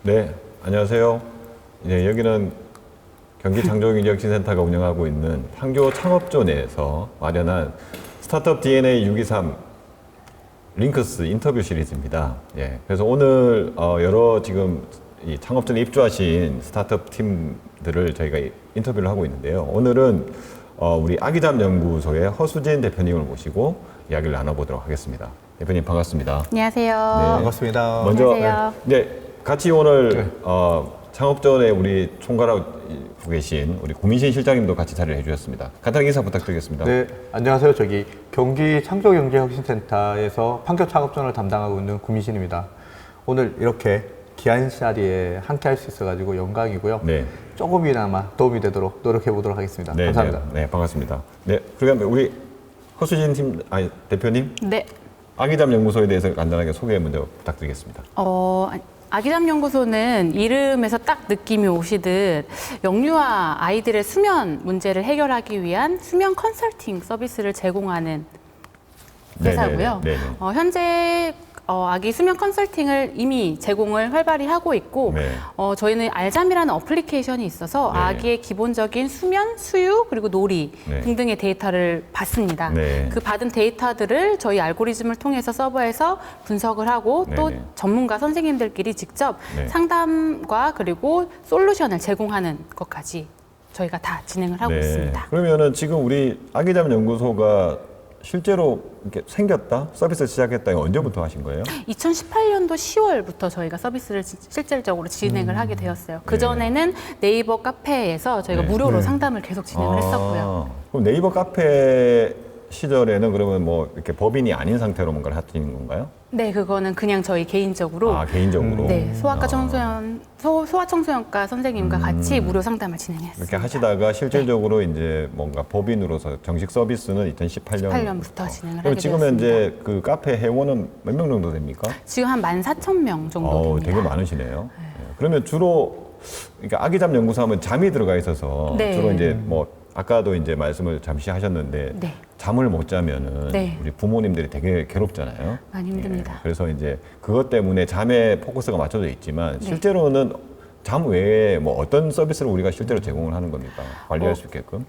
네, 안녕하세요. 네, 여기는 경기창조경제혁신센터가 운영하고 있는 판교 창업조 내에서 마련한 스타트업 DNA 623 링크스 인터뷰 시리즈입니다. 예, 그래서 오늘 여러 지금 이 창업전에 입주하신 스타트업 팀들을 저희가 인터뷰를 하고 있는데요. 오늘은 우리 아기잠 연구소의 허수진 대표님을 모시고 이야기를 나눠보도록 하겠습니다. 대표님 반갑습니다. 안녕하세요. 네. 반갑습니다. 먼저 안녕하세요. 네, 같이 오늘 창업전에 우리 총괄하고 계신 우리 고민신 실장님도 같이 자리를 해주셨습니다. 간단히 인사 부탁드리겠습니다. 네, 안녕하세요. 저기 경기 창조경제혁신센터에서 판교 창업전을 담당하고 있는 구민신입니다. 오늘 이렇게 귀한 자리에 함께 할 수 있어가지고 영광이고요. 네. 조금이나마 도움이 되도록 노력해 보도록 하겠습니다. 네, 감사합니다. 네, 네, 반갑습니다. 네, 그러면 우리 허수진 대표님, 네. 아기잠 연구소에 대해서 간단하게 소개 먼저 부탁드리겠습니다. 아기잠 연구소는 이름에서 딱 느낌이 오시듯 영유아 아이들의 수면 문제를 해결하기 위한 수면 컨설팅 서비스를 제공하는 회사고요. 네네네. 현재 아기 수면 컨설팅을 이미 제공을 활발히 하고 있고 네. 저희는 알잠이라는 어플리케이션이 있어서 네. 아기의 기본적인 수면, 수유, 그리고 놀이 네. 등등의 데이터를 받습니다. 네. 그 받은 데이터들을 저희 알고리즘을 통해서 서버에서 분석을 하고 또 네네. 전문가 선생님들끼리 직접 네. 상담과 그리고 솔루션을 제공하는 것까지 저희가 다 진행을 하고 있습니다. 그러면은 지금 우리 아기잠 연구소가 실제로 이렇게 생겼다, 서비스 시작했다, 이거 언제부터 하신 거예요? 2018년도 10월부터 저희가 서비스를 실질적으로 진행을 하게 되었어요. 그전에는 네이버 카페에서 저희가 네. 무료로 네. 상담을 계속 진행을 했었고요. 그럼 네이버 카페 시절에는 그러면 뭐 이렇게 법인이 아닌 상태로 뭔가를 하시는 건가요? 네, 그거는 그냥 저희 개인적으로 개인적으로? 네, 소아청소년과 선생님과 같이 무료 상담을 진행했습니다. 이렇게 하시다가 실질적으로 이제 뭔가 법인으로서 정식 서비스는 18년부터 진행을 그럼 하게 지금 되었습니다. 현재 그 카페 회원은 몇 명 정도 됩니까? 지금 한 14,000명 정도 됩니다. 되게 많으시네요. 네. 그러면 주로 그러니까 아기잠 연구소 하면 잠이 들어가 있어서 네. 주로 이제 뭐 아까도 이제 말씀을 잠시 하셨는데 네. 잠을 못 자면은 네. 우리 부모님들이 되게 괴롭잖아요. 많이 힘듭니다. 그래서 이제 그것 때문에 잠에 포커스가 맞춰져 있지만 네. 실제로는 잠 외에 뭐 어떤 서비스를 우리가 실제로 제공을 하는 겁니까? 관리할 수 있게끔?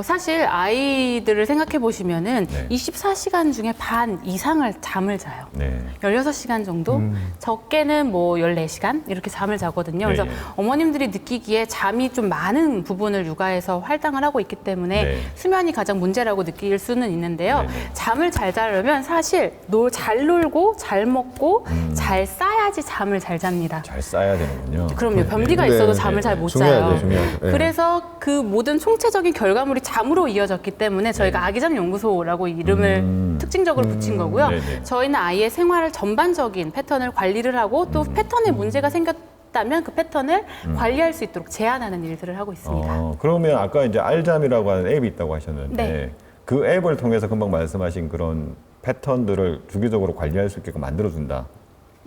사실 아이들을 생각해 보시면은 네. 24시간 중에 반 이상을 잠을 자요. 네. 16시간 정도? 적게는 뭐 14시간? 이렇게 잠을 자거든요. 그래서 네. 어머님들이 느끼기에 잠이 좀 많은 부분을 육아에서 할당을 하고 있기 때문에 네. 수면이 가장 문제라고 느낄 수는 있는데요. 네. 잠을 잘 자려면 사실 잘 놀고 잘 먹고 잘 싸야지 잠을 잘 잡니다. 잘 싸야 되는군요. 그럼요. 변비가 네, 있어도 네, 잠을 잘 못 중요하죠, 자요. 중요하죠. 네. 그래서 그 모든 총체적인 결과물이 잠으로 이어졌기 때문에 저희가 아기잠 연구소라고 이름을 특징적으로 붙인 거고요. 네네. 저희는 아이의 생활을 전반적인 패턴을 관리를 하고 또 패턴에 문제가 생겼다면 그 패턴을 관리할 수 있도록 제한하는 일들을 하고 있습니다. 그러면 아까 이제 알잠이라고 하는 앱이 있다고 하셨는데 네. 그 앱을 통해서 금방 말씀하신 그런 패턴들을 주기적으로 관리할 수 있게끔 만들어준다.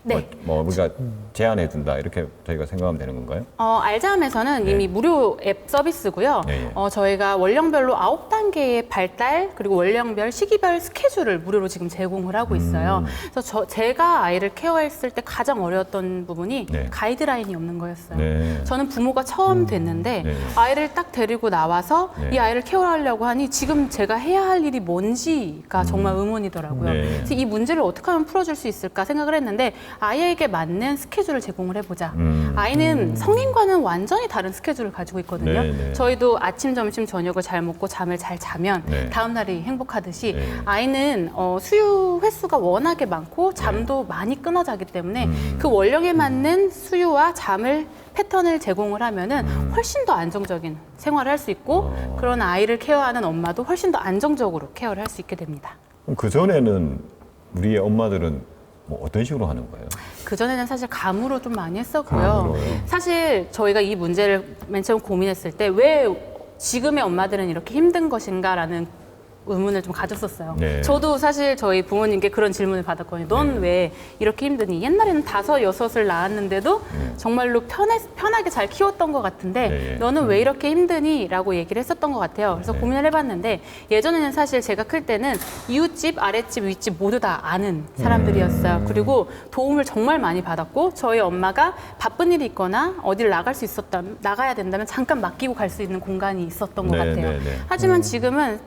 네. 우리가 제한해준다 이렇게 저희가 생각하면 되는 건가요? 알잠에서는 네. 이미 무료 앱 서비스고요. 네. 저희가 원령별로 9단계의 발달 그리고 원령별 시기별 스케줄을 무료로 지금 제공을 하고 있어요. 그래서 제가 아이를 케어했을 때 가장 어려웠던 부분이 네. 가이드라인이 없는 거였어요. 네. 저는 부모가 처음 됐는데 네. 아이를 딱 데리고 나와서 네. 이 아이를 케어하려고 하니 지금 제가 해야 할 일이 뭔지가 정말 의문이더라고요. 네. 그래서 이 문제를 어떻게 하면 풀어줄 수 있을까 생각을 했는데 아이에게 맞는 스케줄을 제공을 해보자. 아이는 성인과는 완전히 다른 스케줄을 가지고 있거든요. 네, 네. 저희도 아침, 점심, 저녁을 잘 먹고 잠을 잘 자면 네. 다음 날이 행복하듯이 네. 아이는 수유 횟수가 워낙에 많고 잠도 많이 끊어 자기 때문에 그 원령에 맞는 수유와 잠을 패턴을 제공을 하면은 훨씬 더 안정적인 생활을 할 수 있고 그런 아이를 케어하는 엄마도 훨씬 더 안정적으로 케어를 할 수 있게 됩니다. 그럼 그 전에는 우리의 엄마들은 뭐 어떤 식으로 하는 거예요? 그전에는 사실 감으로 좀 많이 했었고요. 감으로요? 사실 저희가 이 문제를 맨 처음 고민했을 때 왜 지금의 엄마들은 이렇게 힘든 것인가라는 의문을 좀 가졌었어요. 네. 저도 사실 저희 부모님께 그런 질문을 받았거든요. 넌 왜 이렇게 힘드니? 옛날에는 5, 6을 낳았는데도 정말로 편하게 잘 키웠던 것 같은데 네. 너는 왜 이렇게 힘드니? 라고 얘기를 했었던 것 같아요. 그래서 네. 고민을 해봤는데 예전에는 사실 제가 클 때는 이웃집, 아랫집, 윗집 모두 다 아는 사람들이었어요. 그리고 도움을 정말 많이 받았고 저희 엄마가 바쁜 일이 있거나 어디를 나가야 된다면 잠깐 맡기고 갈 수 있는 공간이 있었던 것 네, 같아요. 네, 네. 하지만 지금은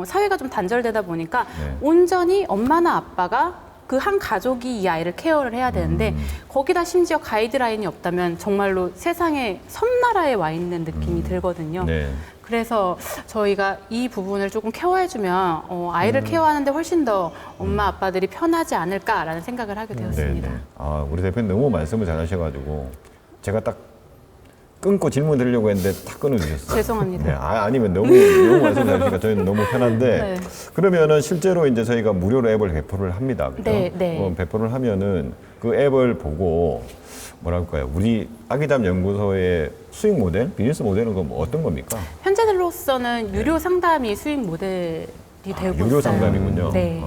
사회가 좀 단절되다 보니까 네. 온전히 엄마나 아빠가 그 한 가족이 이 아이를 케어를 해야 되는데 거기다 심지어 가이드라인이 없다면 정말로 세상의 섬나라에 와 있는 느낌이 들거든요. 네. 그래서 저희가 이 부분을 조금 케어해주면 아이를 케어하는데 훨씬 더 엄마 아빠들이 편하지 않을까라는 생각을 하게 되었습니다. 네, 네. 아, 우리 대표님 너무 말씀을 잘하셔가지고 제가 딱 끊고 질문 드리려고 했는데 탁 끊어주셨어요. 죄송합니다. 네, 아니면 너무 말씀 잘하시니까 저희는 너무 편한데 네. 그러면은 실제로 이제 저희가 무료로 앱을 배포를 합니다. 그죠? 네, 네. 배포를 하면은 그 앱을 보고 뭐랄까요? 우리 아기잠 연구소의 수익 모델, 비즈니스 모델은 그럼 어떤 겁니까? 현재들로서는 유료 상담이 수익 모델이 되고 있어요. 유료 상담이군요. 네.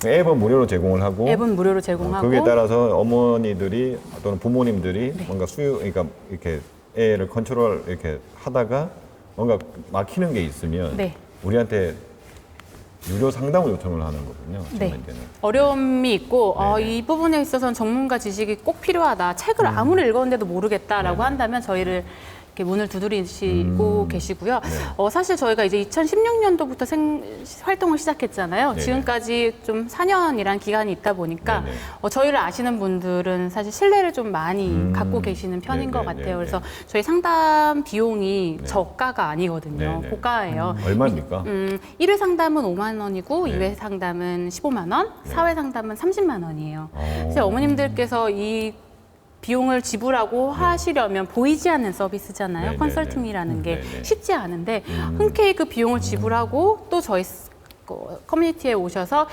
앱은 무료로 제공을 하고 앱은 무료로 제공하고 거기에 따라서 어머니들이 또는 부모님들이 네. 뭔가 그러니까 이렇게 애를 컨트롤 이렇게 하다가 뭔가 막히는 게 있으면 네. 우리한테 유료 상담을 요청을 하는 거군요. 지금 네. 현재는. 어려움이 있고 네네. 이 부분에 있어서는 전문가 지식이 꼭 필요하다. 책을 아무리 읽었는데도 모르겠다라고 네네. 한다면 저희를 이렇게 문을 두드리시고 계시고요. 네. 사실 저희가 이제 2016년도부터 활동을 시작했잖아요. 네네. 지금까지 좀 4년이란 기간이 있다 보니까 네네. 저희를 아시는 분들은 사실 신뢰를 좀 많이 갖고 계시는 편인 것 네네네네. 같아요. 그래서 저희 상담 비용이 네. 저가가 아니거든요. 네네. 고가예요. 얼마입니까? 1회 상담은 5만 원이고 네. 2회 상담은 15만 원, 4회 상담은 30만 원이에요. 그래서 어머님들께서 이 비용을 지불하고 하시려면 보이지 않는 서비스잖아요. 네네네. 컨설팅이라는 게 네네. 쉽지 않은데 흔쾌히 그 비용을 지불하고 또 저희 커뮤니티에 오셔서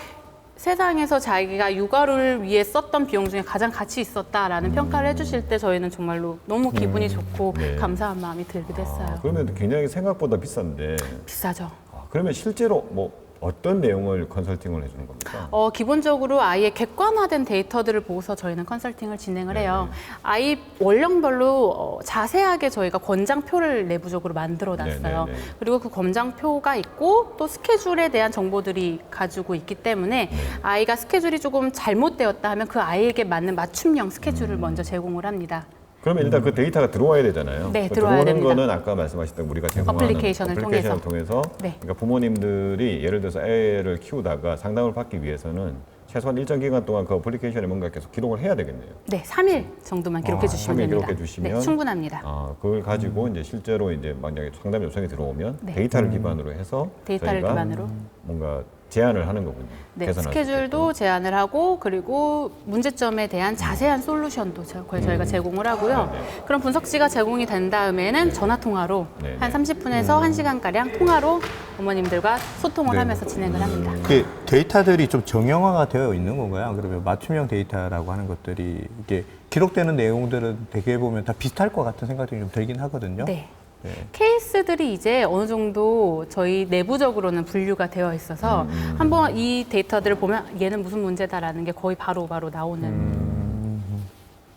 세상에서 자기가 육아를 위해 썼던 비용 중에 가장 가치 있었다라는 평가를 해주실 때 저희는 정말로 너무 기분이 좋고 네. 감사한 마음이 들게 됐어요. 그러면 굉장히 생각보다 비싼데 비싸죠. 그러면 실제로 뭐 어떤 내용을 컨설팅을 해주는 겁니까? 기본적으로 아이의 객관화된 데이터들을 보고서 저희는 컨설팅을 진행을 네. 해요. 아이 원령별로 자세하게 저희가 권장표를 내부적으로 만들어 놨어요. 네, 네, 네. 그리고 그 권장표가 있고 또 스케줄에 대한 정보들이 가지고 있기 때문에 아이가 스케줄이 조금 잘못되었다 하면 그 아이에게 맞는 맞춤형 스케줄을 먼저 제공을 합니다. 그러면 일단 그 데이터가 들어와야 되잖아요. 네, 그 들어와야 들어오는 됩니다. 거는 아까 말씀하셨던 우리가 제공하는 어플리케이션을 통해서 네. 그러니까 부모님들이 예를 들어서 애를 키우다가 상담을 받기 위해서는 최소한 일정 기간 동안 그 어플리케이션에 뭔가 계속 기록을 해야 되겠네요. 네, 3일 정도만 기록해 주시면 3일 됩니다. 기록해 주시면 네, 충분합니다. 그걸 가지고 이제 실제로 이제 만약에 상담 요청이 들어오면 네. 데이터를 기반으로 해서 데이터를 저희가 기반으로. 뭔가 제안을 하는 거군요. 네, 개선할 수 스케줄도 제안을 하고 그리고 문제점에 대한 자세한 솔루션도 저희가 제공을 하고요. 네, 그럼 분석지가 제공이 된 다음에는 전화 통화로 네, 한 네. 30분에서 1시간가량 통화로 어머님들과 소통을 네. 하면서 진행을 합니다. 그 데이터들이 좀 정형화가 되어 있는 건가요? 그러면 맞춤형 데이터라고 하는 것들이 이게 기록되는 내용들은 되게 보면 다 비슷할 것 같은 생각이 좀 들긴 하거든요. 네. 네. 케이스들이 이제 어느 정도 저희 내부적으로는 분류가 되어 있어서 한번 이 데이터들을 보면 얘는 무슨 문제다라는 게 거의 바로바로 나오는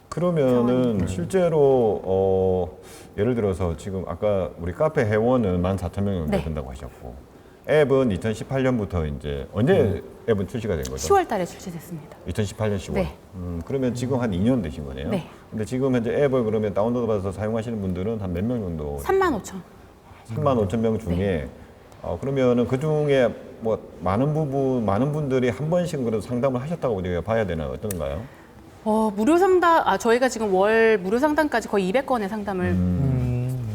그러면은 실제로 예를 들어서 지금 아까 우리 카페 회원은 14,000명 정도 네. 된다고 하셨고 앱은 2018년부터 이제 언제 앱은 출시가 된 거죠? 10월 달에 출시됐습니다. 2018년 10월. 네. 그러면 지금 한 2년 되신 거네요. 네. 근데 지금 현재 앱을 그러면 다운로드 받아서 사용하시는 분들은 한 몇 명 정도? 35,000. 35,000명 중에 네. 그러면은 그 중에 뭐 많은 분들이 한 번씩 그래도 상담을 하셨다고 우리가 봐야 되나 어떤가요? 무료 상담, 저희가 지금 월 무료 상담까지 거의 200건의 상담을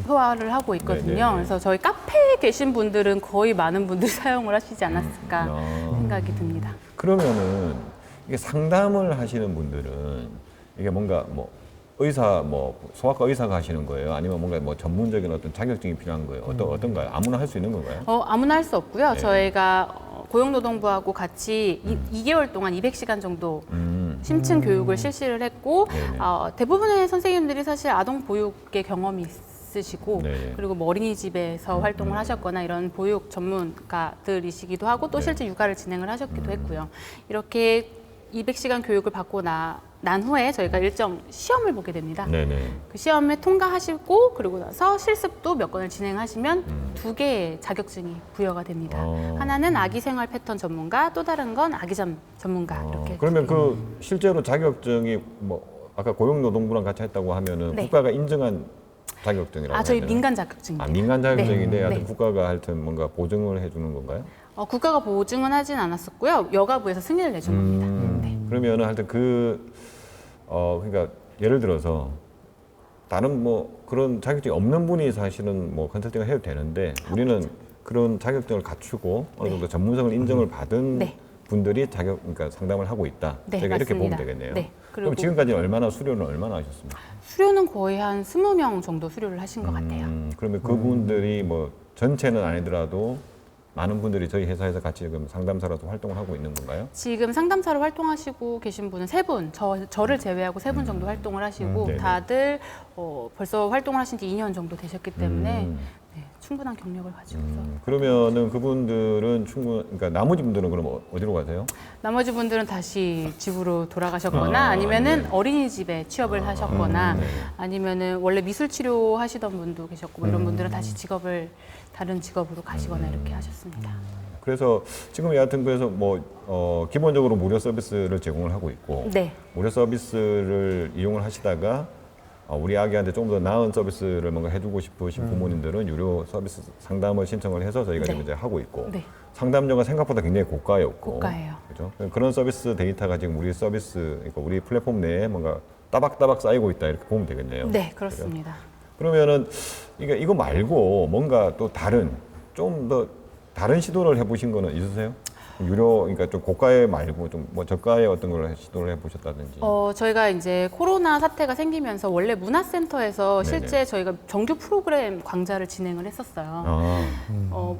소화를 하고 있거든요. 네네네. 그래서 저희 카페에 계신 분들은 거의 많은 분들이 사용을 하시지 않았을까 생각이 듭니다. 그러면은 이게 상담을 하시는 분들은 이게 뭔가 뭐 의사 소아과 의사가 하시는 거예요? 아니면 뭔가 뭐 전문적인 어떤 자격증이 필요한 거예요? 어떤가요? 아무나 할 수 있는 건가요? 아무나 할 수 없고요. 네. 저희가 고용노동부하고 같이 2개월 동안 200시간 정도 심층 교육을 실시를 했고 네네. 대부분의 선생님들이 사실 아동 보육의 경험이 있으시고 네. 그리고 뭐 어린이집에서 활동을 하셨거나 이런 보육 전문가들이시기도 하고 또 네. 실제 육아를 진행을 하셨기도 했고요. 이렇게 200시간 교육을 받고 난 후에 저희가 일정 시험을 보게 됩니다. 네네. 그 시험을 통과하시고 그리고 나서 실습도 몇 건을 진행하시면 2개의 자격증이 부여가 됩니다. 하나는 아기 생활 패턴 전문가, 또 다른 건 아기잠 전문가 이렇게. 그러면 그 실제로 자격증이 뭐 아까 고용노동부랑 같이 했다고 하면은 네. 국가가 인정한 자격증이라고 저희 해야 되나요? 민간 자격증입니다. 민간 자격증인데 네. 하여튼 네. 국가가 하여튼 뭔가 보증을 해주는 건가요? 국가가 보증은 하진 않았었고요. 여가부에서 승인을 내준 겁니다. 네. 그러면은 하여튼 그러니까 예를 들어서 다른 뭐 그런 자격증이 없는 분이 사실은 뭐 컨설팅을 해도 되는데 우리는 그런 자격증을 갖추고 어느 정도 전문성을 인정을 받은 네. 분들이 그러니까 상담을 하고 있다. 네, 저희가 이렇게 보면 맞습니다. 되겠네요. 네. 그럼 그리고 지금까지 수료는 얼마나 하셨습니까? 수료는 거의 한 20명 정도 수료를 하신 것 같아요. 그러면 그분들이 뭐 전체는 아니더라도 많은 분들이 저희 회사에서 같이 지금 상담사로서 활동을 하고 있는 건가요? 지금 상담사로 활동하시고 계신 분은 3분, 저를 제외하고 3분 정도 활동을 하시고 네네. 다들 벌써 활동을 하신 지 2년 정도 되셨기 때문에 음. 네, 충분한 경력을 가지고 있어요. 그러면은 그분들은 그러니까 나머지 분들은 그럼 어디로 가세요? 나머지 분들은 다시 집으로 돌아가셨거나 아, 아니면은 네. 어린이집에 취업을 하셨거나 네. 아니면은 원래 미술 치료 하시던 분도 계셨고 뭐 이런 분들은 다시 다른 직업으로 가시거나 이렇게 하셨습니다. 그래서 지금 여하튼 그래서 뭐 기본적으로 무료 서비스를 제공을 하고 있고 네. 무료 서비스를 이용을 하시다가 우리 아기한테 좀 더 나은 서비스를 뭔가 해주고 싶으신 부모님들은 유료 서비스 상담을 신청을 해서 저희가 네. 지금 이제 하고 있고 네. 상담료가 생각보다 굉장히 고가였고 고가예요. 그죠? 그런 서비스 데이터가 지금 우리 그러니까 우리 플랫폼 내에 뭔가 따박따박 쌓이고 있다 이렇게 보면 되겠네요. 네, 그렇습니다. 그러면은 이거 말고 뭔가 또 좀 더 다른 시도를 해보신 거는 있으세요? 그러니까 좀 고가의 말고 좀 뭐 저가의 어떤 걸 시도를 해보셨다든지. 저희가 이제 코로나 사태가 생기면서 원래 문화센터에서 네네. 실제 저희가 정규 프로그램 강좌를 진행을 했었어요.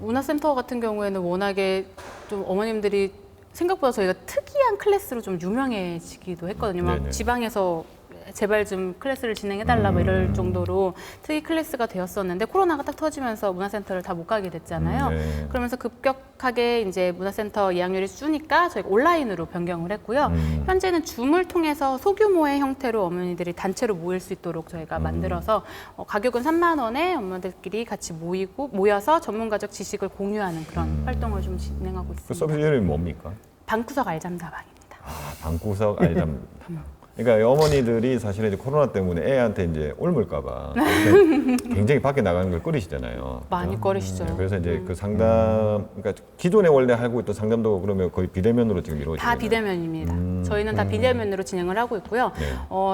문화센터 같은 경우에는 워낙에 좀 어머님들이 생각보다 저희가 특이한 클래스로 좀 유명해지기도 했거든요. 막 네네. 지방에서 제발 좀 클래스를 진행해달라 뭐 이럴 정도로 특이 클래스가 되었었는데 코로나가 딱 터지면서 문화센터를 다 못 가게 됐잖아요. 네. 그러면서 급격하게 이제 문화센터 이학률이 주니까 저희가 온라인으로 변경을 했고요. 현재는 줌을 통해서 소규모의 형태로 어머니들이 단체로 모일 수 있도록 저희가 만들어서 가격은 3만 원에 엄마들끼리 같이 모여서 전문가적 지식을 공유하는 그런 활동을 좀 진행하고 그 있습니다. 서비스 이름이 뭡니까? 방구석 알잠다방입니다. 방구석 알담. 그러니까 어머니들이 사실은 이제 코로나 때문에 애한테 이제 옮을까봐 굉장히 밖에 나가는 걸 꺼리시잖아요. 많이 꺼리시죠. 네, 그래서 이제 그 상담, 그러니까 기존에 원래 하고 있던 상담도 그러면 거의 비대면으로 지금 이루어지고 다 비대면입니다. 저희는 다 비대면으로 진행을 하고 있고요.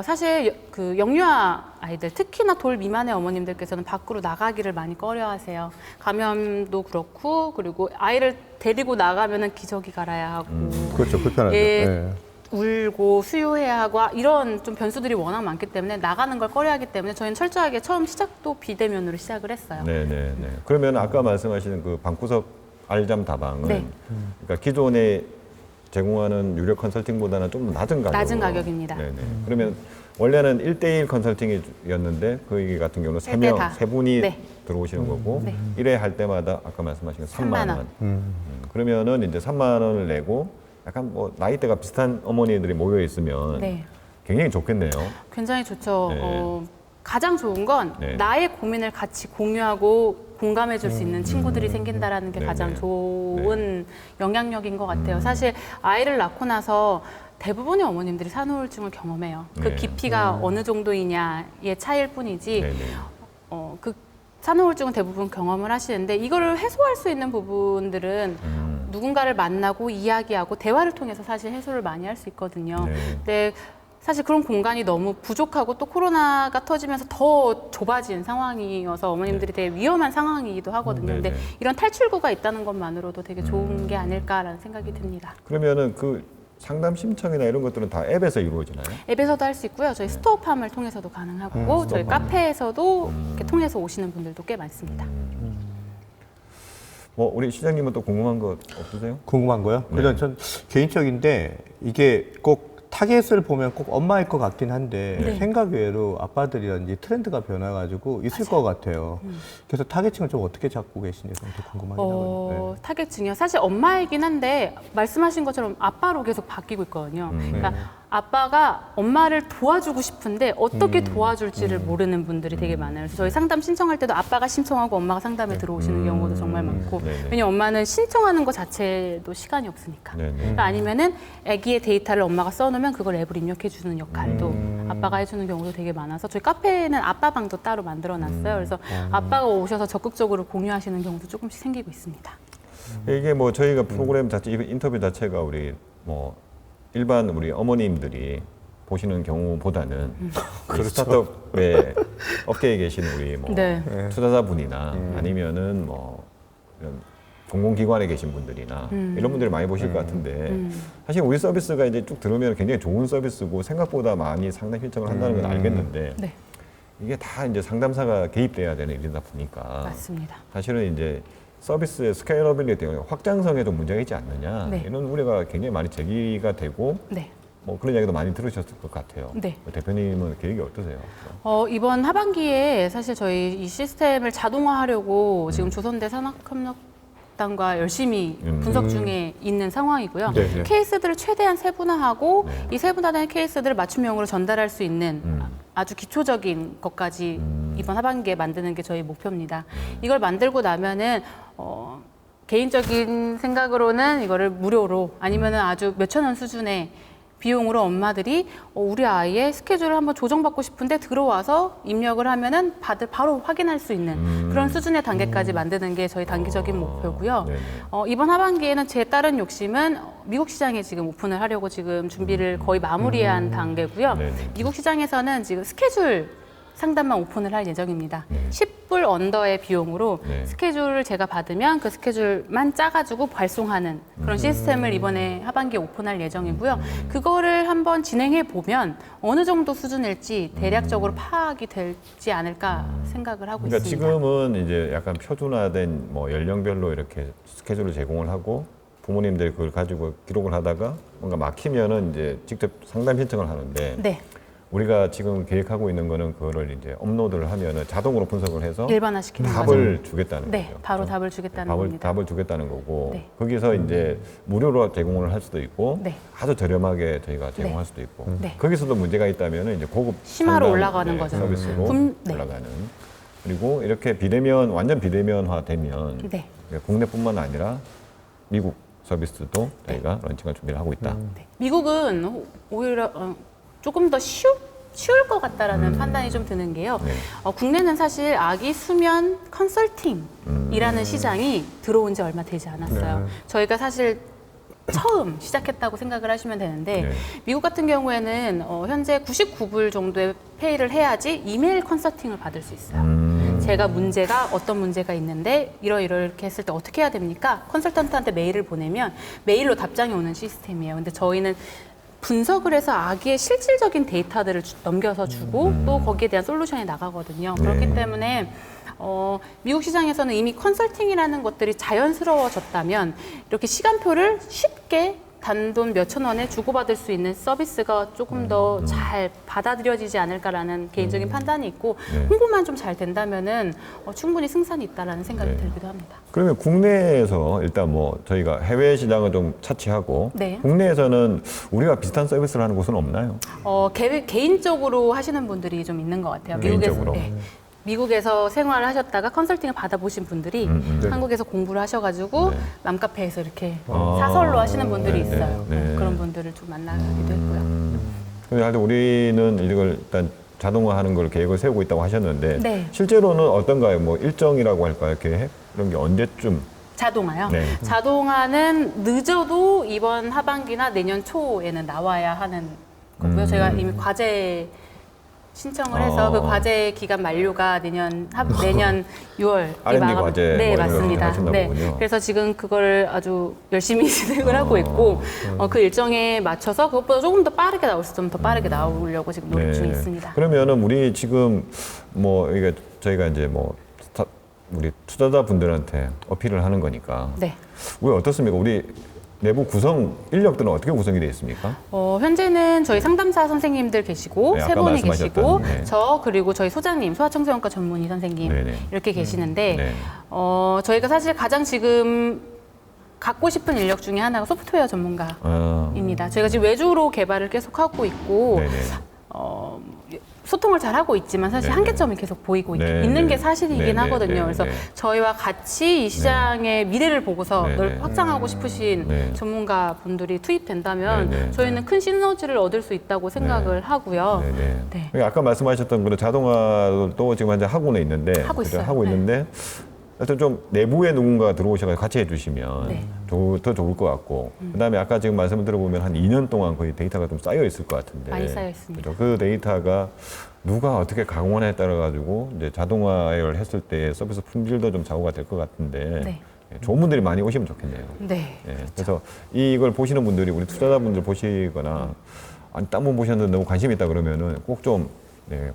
사실 그 영유아 아이들, 특히나 돌 미만의 어머님들께서는 밖으로 나가기를 많이 꺼려하세요. 감염도 그렇고 그리고 아이를 데리고 나가면은 기저귀 갈아야 하고 그렇죠. 불편하죠. 예, 네. 울고 수유해야 하고 이런 좀 변수들이 워낙 많기 때문에 나가는 걸 꺼려하기 때문에 저희는 철저하게 처음 시작도 비대면으로 시작을 했어요. 네네네. 그러면 아까 말씀하시는 그 방구석 알잠 다방은 네. 그러니까 기존에 제공하는 유료 컨설팅보다는 좀 낮은 가격. 낮은 가격입니다. 네네. 그러면 원래는 1대1 컨설팅이었는데 거기 같은 경우는 세대 다. 세 분이 네. 들어오시는 거고 네. 1회 할 때마다 아까 말씀하신 3만 3만 원. 그러면은 이제 3만 원을 내고 약간 뭐 나이대가 비슷한 어머니들이 모여 있으면 네. 굉장히 좋겠네요. 굉장히 좋죠. 네. 가장 좋은 건 네. 나의 고민을 같이 공유하고 공감해 줄 수 있는 친구들이 생긴다라는 게 네네. 가장 좋은 영향력인 것 같아요. 사실 아이를 낳고 나서 대부분의 어머님들이 산후우울증을 경험해요. 그 네. 깊이가 어느 정도이냐의 차이일 뿐이지 네네. 그 산후우울증은 대부분 경험을 하시는데 이거를 해소할 수 있는 부분들은 누군가를 만나고 이야기하고 대화를 통해서 사실 해소를 많이 할 수 있거든요. 네. 근데 사실 그런 공간이 너무 부족하고 또 코로나가 터지면서 더 좁아진 상황이어서 어머님들이 되게 위험한 상황이기도 하거든요. 근데 네네. 이런 탈출구가 있다는 것만으로도 되게 좋은 게 아닐까라는 생각이 듭니다. 그러면은 그 상담 신청이나 이런 것들은 다 앱에서 이루어지나요? 앱에서도 할 수 있고요. 저희 스토어팜을 통해서도 가능하고 저희 스토어팜. 카페에서도 이렇게 통해서 오시는 분들도 꽤 많습니다. 뭐 우리 시장님은 또 궁금한 거 없으세요? 궁금한 거요? 네. 그래서 전 개인적인데 이게 꼭 타겟을 보면 꼭 엄마일 것 같긴 한데 네. 생각 외로 아빠들이라든지 트렌드가 변해가지고 있을 것 같아요. 그래서 타겟층을 좀 어떻게 잡고 계신지 좀 더 궁금하긴 하거든요. 타겟층이요. 사실 엄마이긴 한데 말씀하신 것처럼 아빠로 계속 바뀌고 있거든요. 그러니까 아빠가 엄마를 도와주고 싶은데 어떻게 도와줄지를 모르는 분들이 되게 많아요. 그래서 저희 상담 신청할 때도 아빠가 신청하고 엄마가 상담에 들어오시는 경우도 정말 많고 네네. 왜냐면 엄마는 신청하는 것 자체도 시간이 없으니까. 네네. 그러니까 아니면은 아기의 데이터를 엄마가 써놓으면 그걸 앱으로 입력해 주는 역할도 아빠가 해주는 경우도 되게 많아서 저희 카페에는 아빠방도 따로 만들어놨어요. 그래서 아빠가 오셔서 적극적으로 공유하시는 경우도 조금씩 생기고 있습니다. 이게 뭐 저희가 프로그램 자체, 인터뷰 자체가 우리 뭐 일반 우리 어머님들이 보시는 경우보다는 이 스타트업의 업계에 계신 우리 뭐 네. 투자자분이나 아니면은 뭐 이런 공공기관에 계신 분들이나 이런 분들이 많이 보실 것 같은데 사실 우리 서비스가 이제 쭉 들으면 굉장히 좋은 서비스고 생각보다 많이 상담 신청을 한다는 건 알겠는데 네, 이게 다 이제 상담사가 개입돼야 되는 일이다 보니까 맞습니다. 사실은 이제 서비스의 스케일러빌리티, 확장성에도 문제가 있지 않느냐 네. 이런 우려가 굉장히 많이 제기가 되고 네. 뭐 그런 이야기도 많이 들으셨을 것 같아요. 네. 대표님은 계획이 어떠세요? 이번 하반기에 사실 저희 이 시스템을 자동화하려고 지금 조선대 산학협력단과 열심히 분석 중에 있는 상황이고요. 네, 네. 케이스들을 최대한 세분화하고 네. 이 세분화된 케이스들을 맞춤형으로 전달할 수 있는 아주 기초적인 것까지 이번 하반기에 만드는 게 저희 목표입니다. 이걸 만들고 나면은 개인적인 생각으로는 이거를 무료로 아니면은 아주 몇천 원 수준의 비용으로 엄마들이 우리 아이의 스케줄을 한번 조정받고 싶은데 들어와서 입력을 하면은 바로 확인할 수 있는 그런 수준의 단계까지 만드는 게 저희 단기적인 목표고요. 네네. 이번 하반기에는 제 다른 욕심은 미국 시장에 지금 오픈을 하려고 지금 준비를 거의 마무리한 단계고요. 네네. 미국 시장에서는 지금 스케줄 상담만 오픈을 할 예정입니다. 10불 언더의 비용으로 네. 스케줄을 제가 받으면 그 스케줄만 짜가지고 발송하는 그런 시스템을 이번에 하반기에 오픈할 예정이고요. 그거를 한번 진행해 보면 어느 정도 수준일지 대략적으로 파악이 되지 않을까 생각을 하고 그러니까 있습니다. 지금은 이제 약간 표준화된 뭐 연령별로 이렇게 스케줄을 제공을 하고 부모님들이 그걸 가지고 기록을 하다가 뭔가 막히면은 이제 직접 상담 신청을 하는데 네, 우리가 지금 계획하고 있는 거는 그거를 이제 업로드를 하면은 자동으로 분석을 해서 일반화시키는 답을 거죠. 주겠다는 네, 거죠. 바로 그렇죠? 답을 주겠다는 겁니다. 답을 주겠다는 거고 네. 거기서 이제 무료로 제공을 할 수도 있고 네. 아주 저렴하게 저희가 제공할 수도 있고 네. 거기서도 문제가 있다면 이제 고급 심화로 상담, 올라가는 거죠. 서비스로 네. 올라가는 그리고 이렇게 완전 비대면화되면 네. 국내뿐만 아니라 미국 서비스도 저희가 런칭할 준비를 하고 있다. 네. 미국은 오히려 조금 더 쉬울 것 같다라는 판단이 좀 드는 게요. 네. 국내는 사실 아기 수면 컨설팅이라는 시장이 들어온 지 얼마 되지 않았어요. 네. 저희가 사실 처음 시작했다고 생각을 하시면 되는데 네. 미국 같은 경우에는 현재 99불 정도의 페이를 해야지 이메일 컨설팅을 받을 수 있어요. 제가 어떤 문제가 있는데 이렇게 했을 때 어떻게 해야 됩니까? 컨설턴트한테 메일을 보내면 메일로 답장이 오는 시스템이에요. 근데 저희는 분석을 해서 아기의 실질적인 데이터들을 넘겨서 주고 또 거기에 대한 솔루션이 나가거든요. 그렇기 때문에 미국 시장에서는 이미 컨설팅이라는 것들이 자연스러워졌다면 이렇게 시간표를 쉽게 단돈 몇천 원에 주고받을 수 있는 서비스가 조금 더 잘 받아들여지지 않을까라는 개인적인 판단이 있고 네. 홍보만 좀 잘 된다면은 충분히 승산이 있다라는 생각이 네. 들기도 합니다. 그러면 국내에서 일단 뭐 저희가 해외 시장을 좀 차치하고 네. 국내에서는 우리가 비슷한 서비스를 하는 곳은 없나요? 개인적으로 하시는 분들이 좀 있는 것 같아요. 개인적으로. 미국에서 생활을 하셨다가 컨설팅을 받아보신 분들이 네. 한국에서 공부를 하셔가지고 네. 맘카페에서 이렇게 아. 사설로 하시는 분들이 네, 있어요. 네. 그런 분들을 좀 만나기도 했고요. 근데 하여튼 우리는 이걸 일단 자동화하는 걸 계획을 세우고 있다고 하셨는데 네. 실제로는 어떤가요? 뭐 일정이라고 할까요? 계획? 이런 게 언제쯤? 자동화요? 네. 자동화는 늦어도 이번 하반기나 내년 초에는 나와야 하는 거고요. 저희가 이미 과제 신청을 해서 그 과제 기간 만료가 내년 6월 R&D 과제 네, 뭐 이런 거 맞습니다. 하셨나 네. 보군요. 그래서 지금 그거를 아주 열심히 진행을 하고 있고 그 일정에 맞춰서 그것보다 조금 더 빠르게 나올 수 있으면 더 빠르게 나오려고 지금 노력 중에 있습니다. 그러면은 우리 지금 뭐 이게 저희가 이제 뭐 우리 투자자 분들한테 어필을 하는 거니까 네. 우리 어떻습니까? 우리 내부 구성 인력들은 어떻게 구성이 되어 있습니까? 현재는 저희 상담사 선생님들 계시고 네, 세 아까 분이 말씀하셨던, 계시고 네. 저 그리고 저희 소장님 소아청소년과 전문의 선생님 네네. 이렇게 계시는데 네. 저희가 사실 가장 지금 갖고 싶은 인력 중에 하나가 소프트웨어 전문가입니다. 저희가 지금 외주로 개발을 계속 하고 있고 네네. 소통을 잘 하고 있지만 사실 네네. 한계점이 계속 보이고 네네. 있는 게 사실이긴 네네. 하거든요. 네네. 그래서 저희와 같이 이 시장의 미래를 보고서 네네. 확장하고 싶으신 네. 전문가 분들이 투입된다면 네네. 저희는 큰 시너지를 얻을 수 있다고 생각을 하고요. 네네. 네. 그러니까 아까 말씀하셨던 그런 자동화도 지금 현재 하고는 있는데 하고 있어요. 하고 네. 있는데 하여튼 좀 내부에 누군가 들어오셔서 같이 해주시면 네. 더 좋을 것 같고 그다음에 아까 지금 말씀을 들어보면 한 2년 동안 거의 데이터가 좀 쌓여 있을 것 같은데 많이 쌓여 있습니다. 그죠? 그 데이터가 누가 어떻게 강원에 따라 가지고 이제 자동화를 했을 때 서비스 품질도 좀 좌우가 될 것 같은데 네. 좋은 분들이 많이 오시면 좋겠네요. 네. 예, 그래서 이걸 보시는 분들이 우리 투자자분들 보시거나 아니 딴 분 보셨는데 너무 관심 있다 그러면은 꼭 좀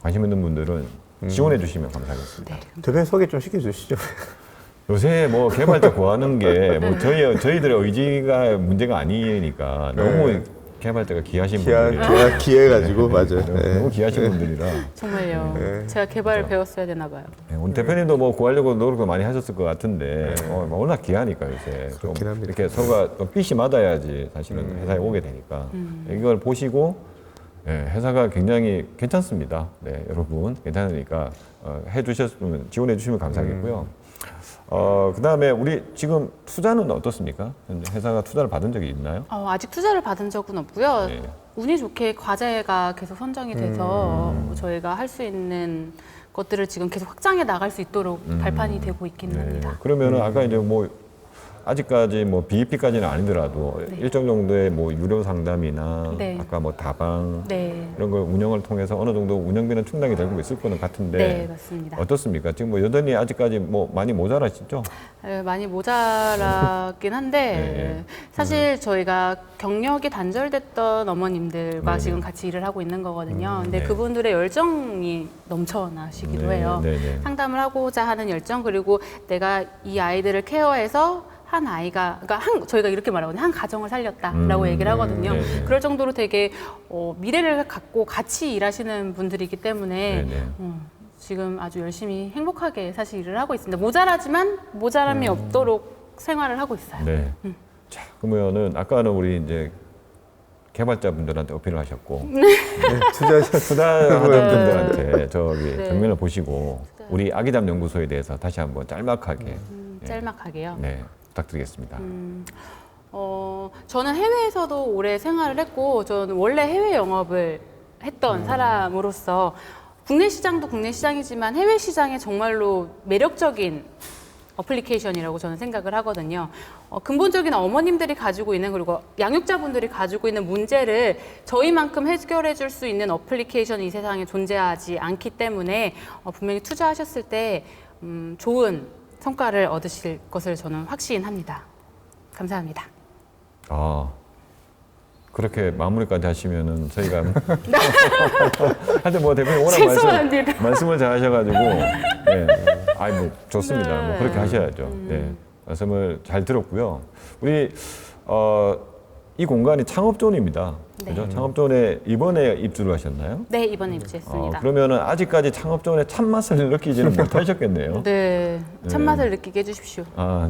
관심 있는 분들은 지원해 주시면 감사하겠습니다. 네. 대표님 소개 좀 시켜주시죠. 요새 뭐 개발자 구하는 게 뭐 저희들의 의지가 문제가 아니니까 너무 네. 개발자가 귀하신 분들이 기해가지고 맞아요. 너무 귀하신 분들이라 정말요. 네. 제가 개발을 배웠어야 되나 봐요. 오늘 대표님도 뭐 구하려고 노력을 많이 하셨을 것 같은데 뭐 워낙 귀하니까 요새 좀 그렇긴 합니다. 이렇게 서로가 좀 빚이 맞아야지 사실은 회사에 오게 되니까 이걸 보시고 회사가 굉장히 괜찮습니다. 네, 여러분 괜찮으니까 해주셨으면 지원해 주시면 감사하겠고요. 그다음에 우리 지금 투자는 어떻습니까? 현재 회사가 투자를 받은 적이 있나요? 아직 투자를 받은 적은 없고요. 네. 운이 좋게 과제가 계속 선정이 돼서 저희가 할 수 있는 것들을 지금 계속 확장해 나갈 수 있도록 발판이 되고 있기는 합니다. 그러면은 아까 이제 뭐 아직까지 뭐 BEP까지는 아니더라도 네. 일정 정도의 뭐 유료 상담이나 네. 아까 뭐 다방 네. 이런 걸 운영을 통해서 어느 정도 운영비는 충당이 되고 있을 거는 같은데 네, 맞습니다. 어떻습니까? 지금 뭐 여전히 아직까지 뭐 많이 모자라시죠? 많이 모자라긴 한데 사실 저희가 경력이 단절됐던 어머님들과 네네. 지금 같이 일을 하고 있는 거거든요. 근데 네. 그분들의 열정이 넘쳐나시기도 네, 해요. 네네. 상담을 하고자 하는 열정 그리고 내가 이 아이들을 케어해서 한 아이가, 그러니까 저희가 이렇게 말하거든요. 한 가정을 살렸다라고 얘기를 하거든요. 네네. 그럴 정도로 되게 미래를 갖고 같이 일하시는 분들이기 때문에 네네. 지금 아주 열심히 행복하게 사실 일을 하고 있습니다. 모자라지만 모자람이 없도록 생활을 하고 있어요. 네. 자, 그러면은 아까는 우리 이제 개발자분들한테 어필을 하셨고 투자하던 분들한테 저기 네. 정면을 보시고 우리 아기잠 연구소에 대해서 다시 한번 짤막하게 짤막하게요. 네, 부탁드리겠습니다. 저는 해외에서도 오래 생활을 했고, 저는 원래 해외 영업을 했던 사람으로서 국내 시장도 국내 시장이지만 해외 시장에 정말로 매력적인 어플리케이션이라고 저는 생각을 하거든요. 근본적인 어머님들이 가지고 있는 그리고 양육자분들이 가지고 있는 문제를 저희만큼 해결해 줄 수 있는 어플리케이션이 이 세상에 존재하지 않기 때문에 분명히 투자하셨을 때 좋은 성과를 얻으실 것을 저는 확신합니다. 감사합니다. 그렇게 마무리까지 하시면은 저희가 하여튼 뭐 대표님 워낙 죄송합니다. 말씀을 잘 하셔가지고 네. 아이 뭐 좋습니다. 네. 뭐 그렇게 하셔야죠. 네. 말씀을 잘 들었고요. 우리 이 공간이 창업존입니다. 네. 그죠? 창업존에 이번에 입주를 하셨나요? 네, 이번에 입주했습니다. 그러면은 아직까지 창업존의 참맛을 느끼지는 못하셨겠네요. 네, 참맛을 느끼게 해주십시오.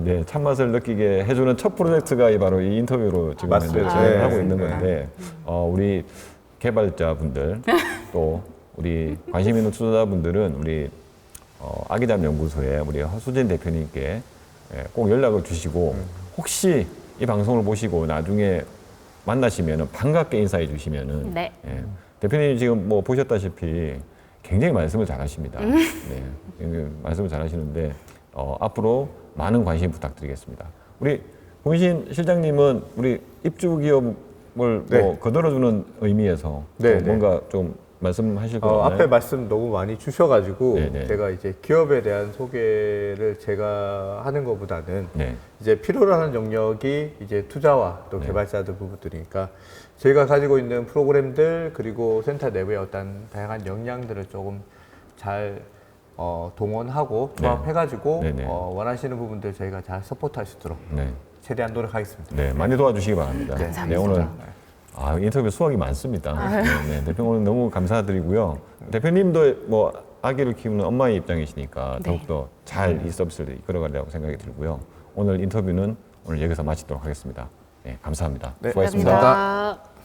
네. 참맛을 느끼게 해주는 첫 프로젝트가 바로 이 인터뷰로 지금 맞습니다. 진행하고 네. 있는 건데, 우리 개발자분들 또 우리 관심 있는 투자자분들은 우리 아기잠 연구소에 우리 허수진 대표님께 꼭 연락을 주시고 혹시 이 방송을 보시고 나중에 만나시면은 반갑게 인사해 주시면은 네. 대표님 지금 뭐 보셨다시피 굉장히 말씀을 잘하십니다. 네, 굉장히 말씀을 잘하시는데 앞으로 많은 관심 부탁드리겠습니다. 우리 공신 실장님은 우리 입주 기업을 뭐 거들어주는 의미에서 네, 또 뭔가 좀 말씀하실 거 없나요? 앞에 말씀 너무 많이 주셔가지고 네네. 제가 이제 기업에 대한 소개를 제가 하는 것보다는 네. 이제 필요로 하는 영역이 이제 투자와 또 네. 개발자들 부분들이니까 저희가 가지고 있는 프로그램들 그리고 센터 내부의 어떤 다양한 역량들을 조금 잘 동원하고 네. 조합해가지고 네네. 원하시는 부분들 저희가 잘 서포트할 수 있도록 네. 최대한 노력하겠습니다. 네, 많이 도와주시기 바랍니다. 네, 감사합니다. 오늘 인터뷰 수확이 많습니다. 네, 대표님 오늘 너무 감사드리고요. 대표님도 뭐 아기를 키우는 엄마의 입장이시니까 네. 더욱더 잘 이 서비스를 이끌어가려고 생각이 들고요. 오늘 인터뷰는 오늘 여기서 마치도록 하겠습니다. 네, 감사합니다. 네, 수고하셨습니다. 감사합니다. 감사합니다.